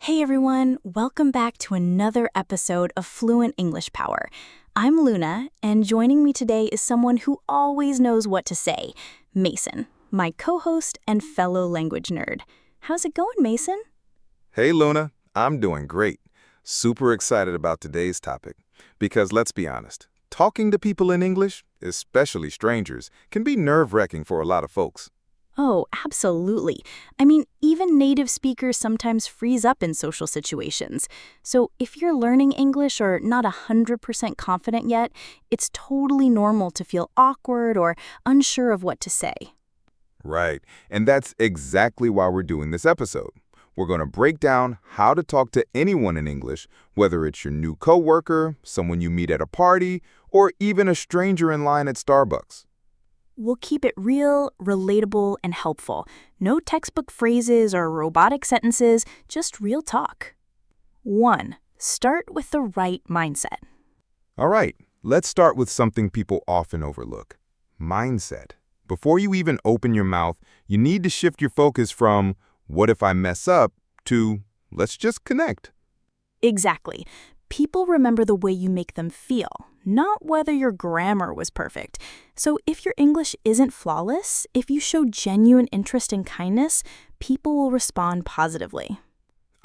Hey everyone, welcome back to another episode of Fluent English Power. I'm Luna, and joining me today is someone who always knows what to say, Mason, my co-host and fellow language nerd. How's it going, Mason? Hey Luna, I'm doing great. Super excited about today's topic. Because let's be honest, talking to people in English, especially strangers, can be nerve-wracking for a lot of folks. Oh, absolutely. I mean, even native speakers sometimes freeze up in social situations. So if you're learning English or not 100% confident yet, it's totally normal to feel awkward or unsure of what to say. Right, and that's exactly why we're doing this episode. We're going to break down how to talk to anyone in English, whether it's your new coworker, someone you meet at a party, or even a stranger in line at Starbucks. We'll keep it real, relatable, and helpful. No textbook phrases or robotic sentences, just real talk. 1. Start with the right mindset. All right, let's start with something people often overlook: mindset. Before you even open your mouth, you need to shift your focus from "what if I mess up" to "let's just connect." Exactly. People remember the way you make them feel, not whether your grammar was perfect. So if your English isn't flawless, if you show genuine interest and kindness, people will respond positively.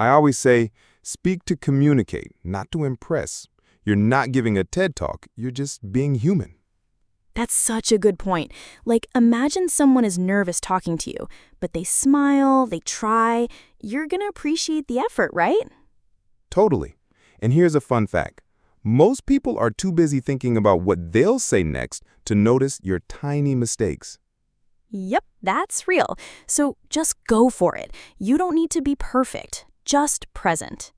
I always say, speak to communicate, not to impress. You're not giving a TED Talk, you're just being human. That's such a good point. Like, imagine someone is nervous talking to you, but they smile, they try. You're gonna appreciate the effort, right? Totally. And here's a fun fact. Most people are too busy thinking about what they'll say next to notice your tiny mistakes. Yep, that's real. So just go for it. You don't need to be perfect, just present.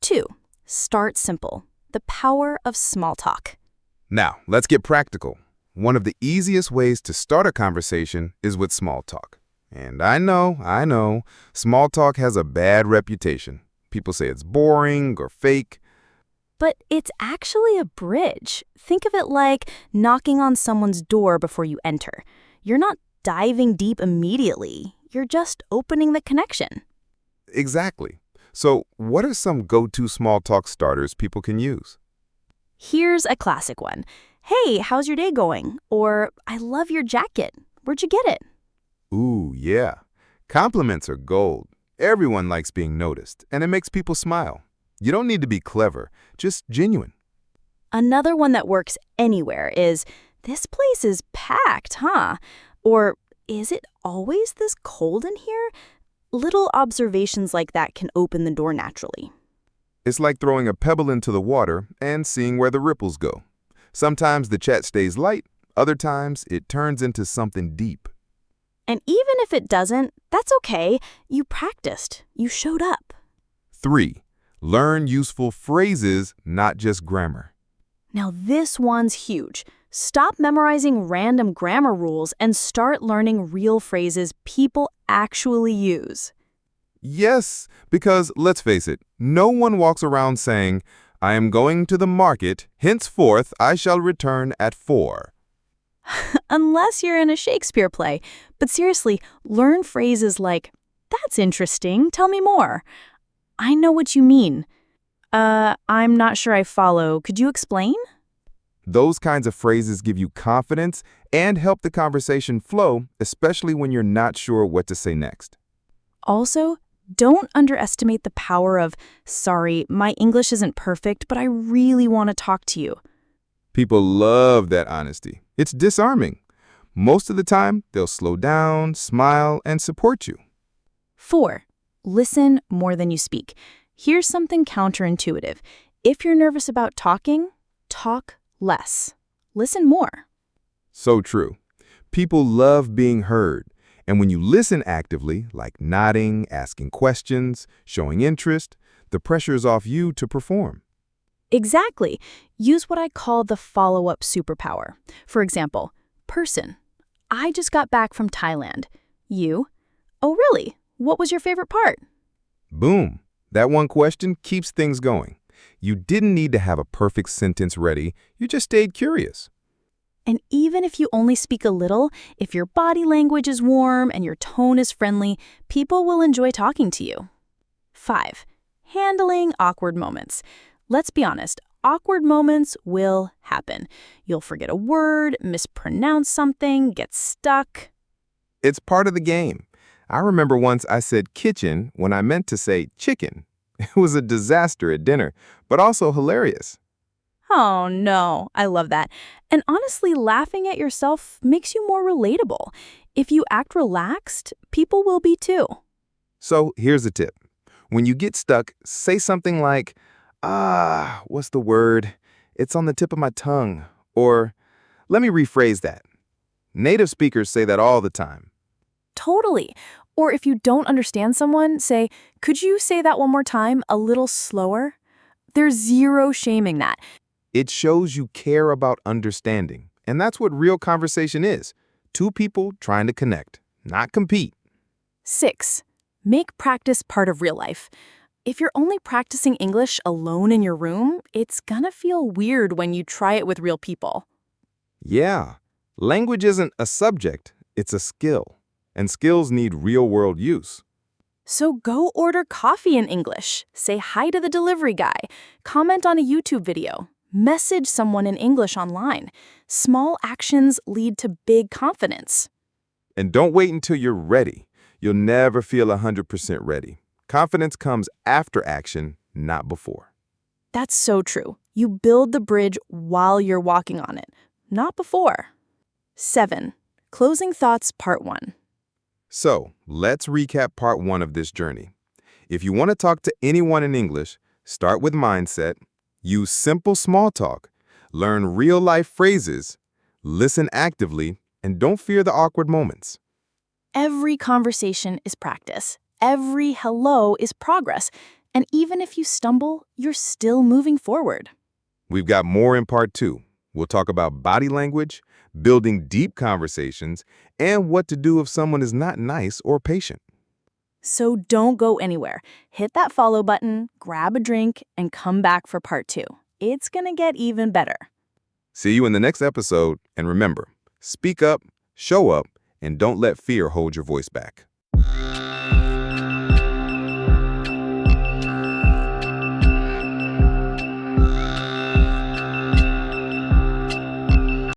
2. Start simple. The power of small talk. Now, let's get practical. One of the easiest ways to start a conversation is with small talk. And I know, small talk has a bad reputation. People say it's boring or fake. But it's actually a bridge. Think of it like knocking on someone's door before you enter. You're not diving deep immediately. You're just opening the connection. Exactly. So, what are some go-to small talk starters people can use? Here's a classic one. Hey, how's your day going? Or, I love your jacket. Where'd you get it? Ooh, yeah. Compliments are gold. Everyone likes being noticed, and it makes people smile. You don't need to be clever, just genuine. Another one that works anywhere is, this place is packed, huh? Or, is it always this cold in here? Little observations like that can open the door naturally. It's like throwing a pebble into the water and seeing where the ripples go. Sometimes the chat stays light, other times it turns into something deep. And even if it doesn't, that's okay. You practiced. You showed up. 3. Learn useful phrases, not just grammar. Now this one's huge. Stop memorizing random grammar rules and start learning real phrases people actually use. Yes, because let's face it, no one walks around saying, "I am going to the market, henceforth I shall return at 4." Unless you're in a Shakespeare play. But seriously, learn phrases like, that's interesting, tell me more. I know what you mean. I'm not sure I follow. Could you explain? Those kinds of phrases give you confidence and help the conversation flow, especially when you're not sure what to say next. Also, don't underestimate the power of, sorry, my English isn't perfect, but I really want to talk to you. People love that honesty. It's disarming. Most of the time, they'll slow down, smile, and support you. 4. Listen more than you speak. Here's something counterintuitive. If you're nervous about talking, talk less. Listen more. So true. People love being heard. And when you listen actively, like nodding, asking questions, showing interest, the pressure is off you to perform. Exactly. Use what I call the follow-up superpower. For example, person. I just got back from Thailand. You? Oh, really? What was your favorite part? Boom. That one question keeps things going. You didn't need to have a perfect sentence ready. You just stayed curious. And even if you only speak a little, if your body language is warm and your tone is friendly, people will enjoy talking to you. 5. handling awkward moments. Let's be honest, awkward moments will happen. You'll forget a word, mispronounce something, get stuck. It's part of the game. I remember once I said kitchen when I meant to say chicken. It was a disaster at dinner, but also hilarious. Oh no, I love that. And honestly, laughing at yourself makes you more relatable. If you act relaxed, people will be too. So here's a tip. When you get stuck, say something like, what's the word? It's on the tip of my tongue. Or, let me rephrase that. Native speakers say that all the time. Totally. Or if you don't understand someone, say, could you say that one more time, a little slower? There's zero shaming that. It shows you care about understanding. And that's what real conversation is. Two people trying to connect, not compete. 6. Make practice part of real life. If you're only practicing English alone in your room, it's gonna feel weird when you try it with real people. Yeah, language isn't a subject, it's a skill. And skills need real-world use. So go order coffee in English, say hi to the delivery guy, comment on a YouTube video, message someone in English online. Small actions lead to big confidence. And don't wait until you're ready. You'll never feel 100% ready. Confidence comes after action, not before. That's so true. You build the bridge while you're walking on it, not before. 7. Closing thoughts, part 1. So, let's recap part 1 of this journey. If you want to talk to anyone in English, start with mindset, use simple small talk, learn real-life phrases, listen actively, and don't fear the awkward moments. Every conversation is practice. Every hello is progress. And even if you stumble, you're still moving forward. We've got more in part 2. We'll talk about body language, building deep conversations, and what to do if someone is not nice or patient. So don't go anywhere. Hit that follow button, grab a drink, and come back for part 2. It's gonna get even better. See you in the next episode, and remember, speak up, show up, and don't let fear hold your voice back.